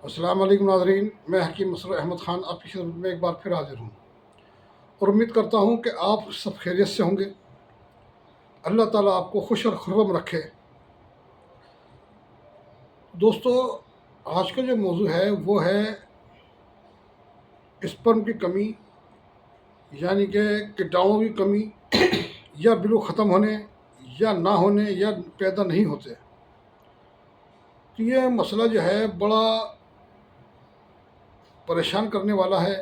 السلام علیکم ناظرین، میں حکیم مسرور احمد خان آپ کی خدمت میں ایک بار پھر حاضر ہوں اور امید کرتا ہوں کہ آپ سب خیریت سے ہوں گے۔ اللہ تعالیٰ آپ کو خوش اور خرم رکھے۔ دوستو، آج کا جو موضوع ہے وہ ہے اسپرم کی کمی، یعنی کہ کیٹاڑوں کی کمی یا بالکل ختم ہونے یا نہ ہونے یا پیدا نہیں ہوتے۔ تو یہ مسئلہ جو ہے بڑا پریشان کرنے والا ہے،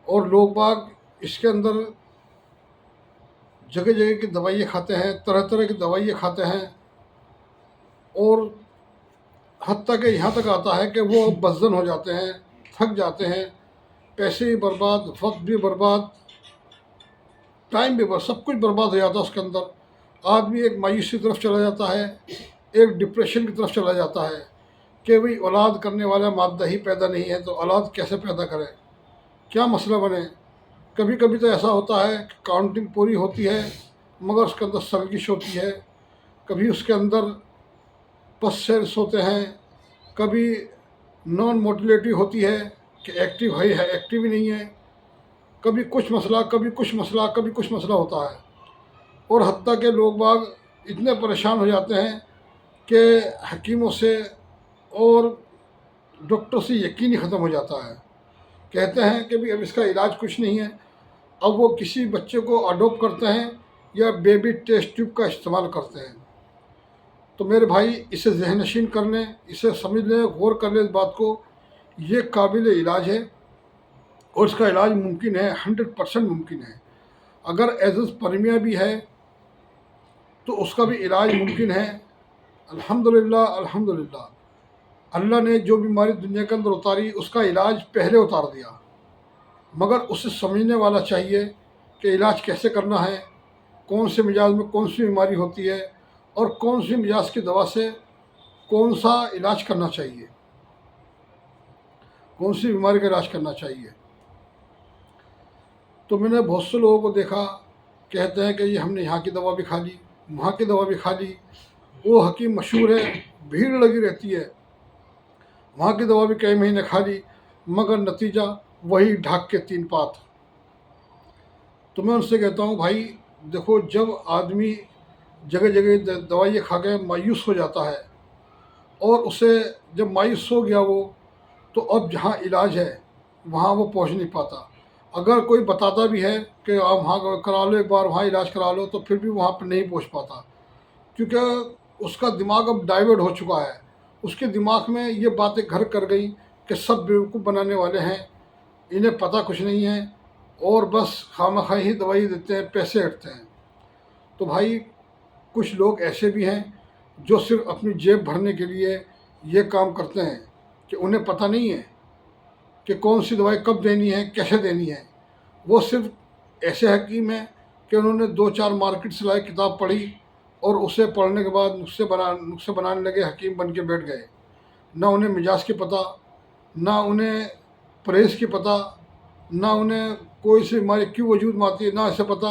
اور لوگ باغ اس کے اندر جگہ جگہ کی دوائیاں کھاتے ہیں، طرح طرح کی دوائیاں کھاتے ہیں، اور حتیٰ کہ یہاں تک آتا ہے کہ وہ بزدل ہو جاتے ہیں، تھک جاتے ہیں، پیسے بھی برباد، وقت بھی برباد، ٹائم بھی برباد، سب کچھ برباد ہو جاتا ہے اس کے اندر۔ آدمی ایک مایوسی کی طرف چلا جاتا ہے، ایک ڈپریشن کی طرف چلا جاتا ہے کہ بھئی اولاد کرنے والا مادہ ہی پیدا نہیں ہے تو اولاد کیسے پیدا کرے، کیا مسئلہ بنے۔ کبھی کبھی تو ایسا ہوتا ہے کہ کاؤنٹنگ پوری ہوتی ہے مگر اس کے اندر سرگش ہوتی ہے، کبھی اس کے اندر پس سیلس ہوتے ہیں، کبھی نان موٹیلیٹی ہوتی ہے کہ ایکٹیو ہے ایکٹیو ہی نہیں ہے، کبھی کچھ مسئلہ کبھی کچھ مسئلہ کبھی کچھ مسئلہ ہوتا ہے، اور حتیٰ کہ لوگ باغ اتنے پریشان ہو جاتے ہیں کہ حکیموں سے اور ڈاکٹر سے یقین ہی ختم ہو جاتا ہے۔ کہتے ہیں کہ بھی اب اس کا علاج کچھ نہیں ہے، اب وہ کسی بچے کو اڈاپٹ کرتے ہیں یا بیبی ٹیسٹ ٹیوب کا استعمال کرتے ہیں۔ تو میرے بھائی اسے ذہن نشین کر لیں، اسے سمجھ لیں، غور کر لیں اس بات کو، یہ قابل علاج ہے اور اس کا علاج ممکن ہے، 100% ممکن ہے۔ اگر ایزوسپرمیا بھی ہے تو اس کا بھی علاج ممکن ہے۔ الحمدللہ الحمدللہ، اللہ نے جو بیماری دنیا کے اندر اتاری اس کا علاج پہلے اتار دیا، مگر اسے سمجھنے والا چاہیے کہ علاج کیسے کرنا ہے، کون سے مزاج میں کون سی بیماری ہوتی ہے، اور کون سی مزاج کی دوا سے کون سا علاج کرنا چاہیے، کون سی بیماری کا علاج کرنا چاہیے۔ تو میں نے بہت سے لوگوں کو دیکھا، کہتے ہیں کہ یہ ہم نے یہاں کی دوا بھی کھا لی، وہاں کی دوا بھی کھا لی، وہ حکیم مشہور ہے، بھیڑ لگی رہتی ہے، وہاں کی دوا بھی کئی مہینے کھا لی، مگر نتیجہ وہی ڈھاک کے تین پات۔ تو میں ان سے کہتا ہوں بھائی دیکھو، جب آدمی جگہ جگہ دوائیاں کھا کے مایوس ہو جاتا ہے، اور اسے جب مایوس ہو گیا وہ، تو اب جہاں علاج ہے وہاں وہ پہنچ نہیں پاتا۔ اگر کوئی بتاتا بھی ہے کہ آپ وہاں کرا لو، ایک بار وہاں علاج کرا لو، تو پھر بھی وہاں پہ نہیں پہنچ پاتا، کیونکہ اس کا دماغ اب ڈائیورٹ ہو چکا ہے۔ اس کے دماغ میں یہ باتیں گھر کر گئی کہ سب بیوقوف بنانے والے ہیں، انہیں پتہ کچھ نہیں ہے، اور بس خواہ ہی دوائی دیتے ہیں، پیسے ہٹتے ہیں۔ تو بھائی کچھ لوگ ایسے بھی ہیں جو صرف اپنی جیب بھرنے کے لیے یہ کام کرتے ہیں کہ انہیں پتہ نہیں ہے کہ کون سی دوائی کب دینی ہے، کیسے دینی ہے۔ وہ صرف ایسے حکیم ہیں کہ انہوں نے 2-4 مارکیٹ سے لائی کتاب پڑھی، اور اسے پڑھنے کے بعد نسخے بنانے لگے، حکیم بن کے بیٹھ گئے۔ نہ انہیں مزاج کی پتہ، نہ انہیں پرہیز کی پتہ، نہ انہیں کوئی سی بیماری کیوں وجود میں آتی ہے، نہ اسے پتہ،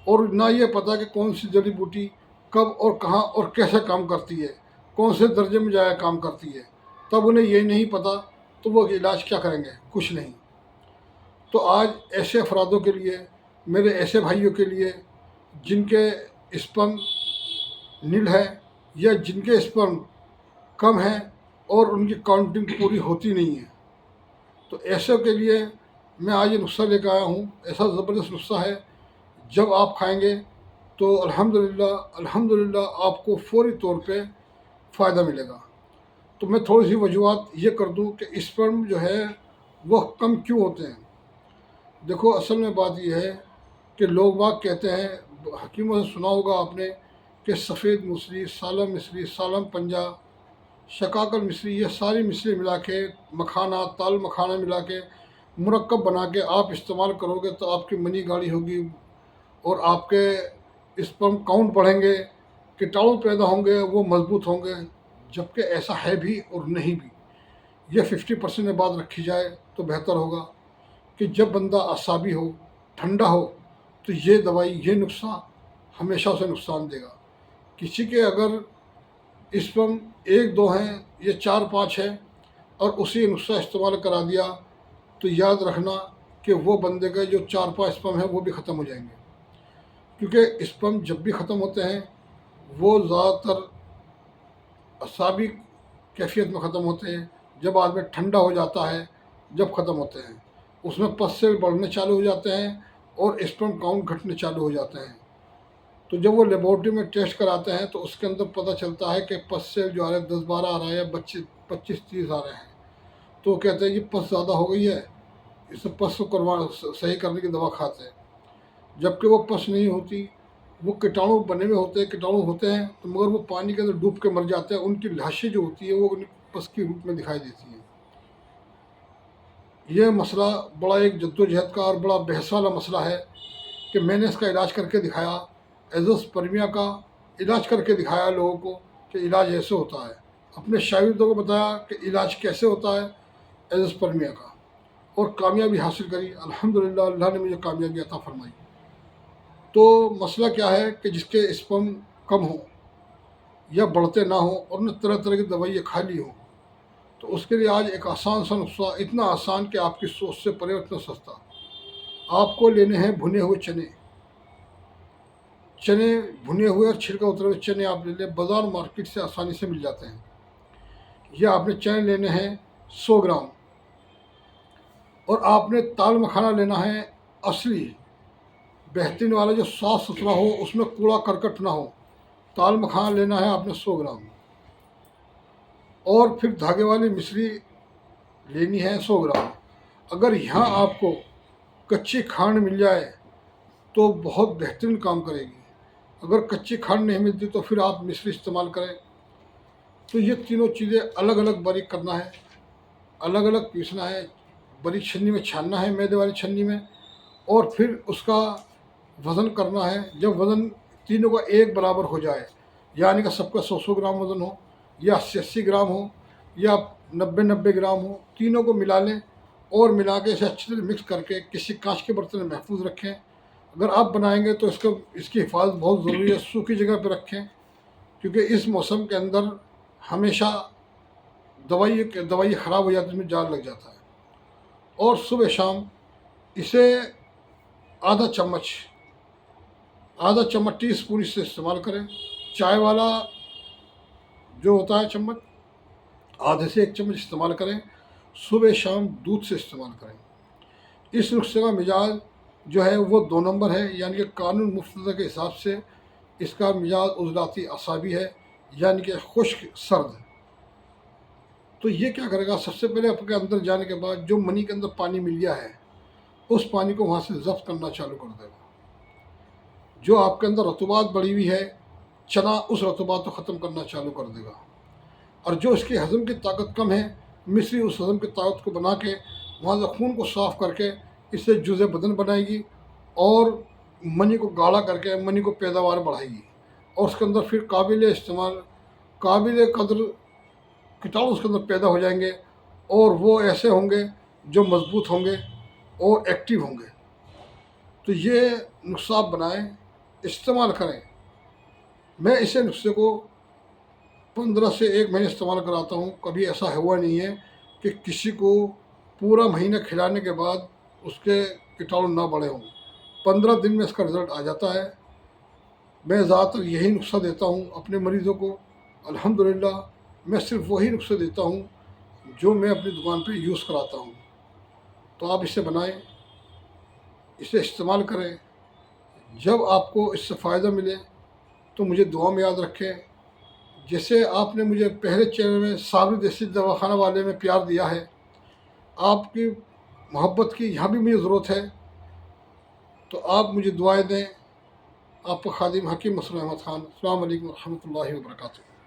اور نہ یہ پتہ کہ کون سی جڑی بوٹی کب اور کہاں اور کیسے کام کرتی ہے، کون سے درجے میں جایا کام کرتی ہے۔ تب انہیں یہ نہیں پتہ تو وہ علاج کیا کریں گے؟ کچھ نہیں۔ تو آج ایسے افرادوں کے لیے، میرے ایسے بھائیوں کے لیے جن کے اسپرم نل ہے یا جن کے اسپرم کم ہیں اور ان کی کاؤنٹنگ پوری ہوتی نہیں ہے، تو ایسے کے لیے میں آج یہ نسخہ لے کے آیا ہوں۔ ایسا زبردست نسخہ ہے، جب آپ کھائیں گے تو الحمدللہ الحمدللہ آپ کو فوری طور پہ فائدہ ملے گا۔ تو میں تھوڑی سی وجوہات یہ کر دوں کہ اسپرم جو ہے وہ کم کیوں ہوتے ہیں۔ دیکھو، اصل میں بات یہ ہے کہ لوگ باگ کہتے ہیں، حکیموں سے سنا ہوگا آپ نے، کہ سفید مصری، سالم پنجہ، شقاقل مصری، یہ ساری مصری ملا کے، مکھانہ، تال مکھانہ ملا کے مرکب بنا کے آپ استعمال کرو گے تو آپ کی منی گاڑی ہوگی، اور آپ کے اسپرم کاؤنٹ بڑھیں گے، کیٹاڑو پیدا ہوں گے، وہ مضبوط ہوں گے۔ جبکہ ایسا ہے بھی اور نہیں بھی، یہ 50% میں بات رکھی جائے تو بہتر ہوگا کہ جب بندہ اعصابی ہو، ٹھنڈا ہو، تو یہ دوائی، یہ نسخہ ہمیشہ اسے نقصان دے گا۔ کسی کے اگر اسپرم 1-2 ہیں یا 4-5 ہے، اور اسی نسخہ استعمال کرا دیا تو یاد رکھنا کہ وہ بندے کے جو 4-5 اسپم ہیں وہ بھی ختم ہو جائیں گے، کیونکہ اسپم جب بھی ختم ہوتے ہیں وہ زیادہ تر اعصابی کیفیت میں ختم ہوتے ہیں، جب آدمی ٹھنڈا ہو جاتا ہے جب ختم ہوتے ہیں، اس میں پس سے بڑھنے چالو ہو جاتے ہیں اور اسپم کاؤنٹ گھٹنے چالو ہو جاتے ہیں۔ تو جب وہ لیبارٹری میں ٹیسٹ کراتے ہیں تو اس کے اندر پتہ چلتا ہے کہ پس سے جو آ رہا ہے 10-12 آ رہا ہے یا 25-30 آ رہے ہیں، تو وہ کہتے ہیں یہ پس زیادہ ہو گئی ہے، اس پس کو صحیح کرنے کی دوا کھاتے ہیں، جبکہ وہ پس نہیں ہوتی، وہ کیٹاڑو بنے ہوئے ہوتے ہیں، کیٹاڑو ہوتے ہیں تو مگر وہ پانی کے اندر ڈوب کے مر جاتے ہیں، ان کی لاشیں جو ہوتی ہے وہ پس کی روپ میں دکھائی دیتی ہیں۔ یہ مسئلہ بڑا ایک جدوجہد کا اور بڑا بحث والا مسئلہ ہے کہ میں نے اس کا علاج کر کے دکھایا، ایزوسپرمیا کا علاج کر کے دکھایا لوگوں کو کہ علاج ایسے ہوتا ہے، اپنے شاگردوں کو بتایا کہ علاج کیسے ہوتا ہے ایزوسپرمیا کا، اور کامیابی حاصل کری، الحمدللہ اللہ نے مجھے کامیابی عطا فرمائی۔ تو مسئلہ کیا ہے کہ جس کے اسپم کم ہوں یا بڑھتے نہ ہوں اور نے طرح طرح کی دوائیں کھا لی ہوں، تو اس کے لیے آج ایک آسان سا نسخہ، اتنا آسان کہ آپ کی سوچ سے پرے، اتنا سستا۔ آپ کو لینے ہیں بھنے ہوئے چنے بھنے ہوئے اور چھلکا اترے ہوئے چنے آپ لے لیں، بازار مارکیٹ سے آسانی سے مل جاتے ہیں۔ یہ آپ نے چنے لینے ہیں 100 گرام، اور آپ نے تال مکھانا لینا ہے اصلی بہترین والا جو صاف ستھرا ہو، اس میں کوڑا کرکٹ نہ ہو، تال مکھانا لینا ہے آپ نے 100 گرام، اور پھر دھاگے والی مصری لینی ہے 100 گرام۔ اگر یہاں آپ کو کچی کھانڈ مل جائے تو بہت بہترین کام کرے گی، اگر کچی کھانڈ نہیں ملتی تو پھر آپ مصری استعمال کریں۔ تو یہ تینوں چیزیں الگ الگ باریک کرنا ہے، الگ الگ پیسنا ہے، باریک چھنی میں چھاننا ہے، میدے والی چھنی میں، اور پھر اس کا وزن کرنا ہے۔ جب وزن تینوں کا ایک برابر ہو جائے، یعنی کہ سب کا 100 گرام وزن ہو یا 80 گرام ہو یا 90 گرام ہو، تینوں کو ملا لیں اور ملا کے اسے اچھی طرح مکس کر کے کسی کانچ کے برتن میں محفوظ رکھیں۔ اگر آپ بنائیں گے تو اس کی حفاظت بہت ضروری ہے، سوکھی جگہ پہ رکھیں، کیونکہ اس موسم کے اندر ہمیشہ دوائی خراب ہو جاتی ہے، اس میں جال لگ جاتا ہے۔ اور صبح شام اسے آدھا چمچ ٹی اسپون اس سے استعمال کریں، چائے والا جو ہوتا ہے چمچ، آدھے سے 1 چمچ استعمال کریں، صبح شام دودھ سے استعمال کریں۔ اس نسخے کا مزاج جو ہے وہ 2 نمبر ہے، یعنی کہ قانون مفتدی کے حساب سے اس کا مزاج عضلاتی اعصابی ہے، یعنی کہ خشک سرد۔ تو یہ کیا کرے گا، سب سے پہلے آپ کے اندر جانے کے بعد جو منی کے اندر پانی مل گیا ہے اس پانی کو وہاں سے ضبط کرنا چالو کر دے گا۔ جو آپ کے اندر رطوبات بڑھی ہوئی ہے، چنا اس رطوبات کو ختم کرنا چالو کر دے گا، اور جو اس کی ہضم کی طاقت کم ہے، مصری اس ہضم کی طاقت کو بنا کے وہاں سے خون کو صاف کر کے اس سے جزء بدن بنائے گی، اور منی کو گاڑھا کر کے منی کو پیداوار بڑھائے گی، اور اس کے اندر پھر قابل قدر کیٹاڑو اس کے اندر پیدا ہو جائیں گے، اور وہ ایسے ہوں گے جو مضبوط ہوں گے اور ایکٹیو ہوں گے۔ تو یہ نسخہ آپ بنائیں، استعمال کریں۔ میں اسے نسخے کو 15 سے 1 مہینے استعمال کراتا ہوں، کبھی ایسا ہوا نہیں ہے کہ کسی کو پورا مہینہ کھلانے کے بعد اس کے کیٹاڑو نہ بڑھے ہوں۔ 15 دن میں اس کا رزلٹ آ جاتا ہے۔ میں زیادہ تر یہی نسخہ دیتا ہوں اپنے مریضوں کو، الحمدللہ میں صرف وہی نسخے دیتا ہوں جو میں اپنی دکان پہ یوز کراتا ہوں۔ تو آپ اسے بنائیں، اسے استعمال کریں، جب آپ کو اس سے فائدہ ملے تو مجھے دعا میں یاد رکھیں۔ جیسے آپ نے مجھے پہلے چینل میں صابری دیسی دواخانہ والے میں پیار دیا ہے، آپ کی محبت کی یہاں بھی مجھے ضرورت ہے، تو آپ مجھے دعائیں دیں۔ آپ کا خادم حکیم مسعود احمد خان۔ السلام علیکم ورحمۃ اللہ وبرکاتہ۔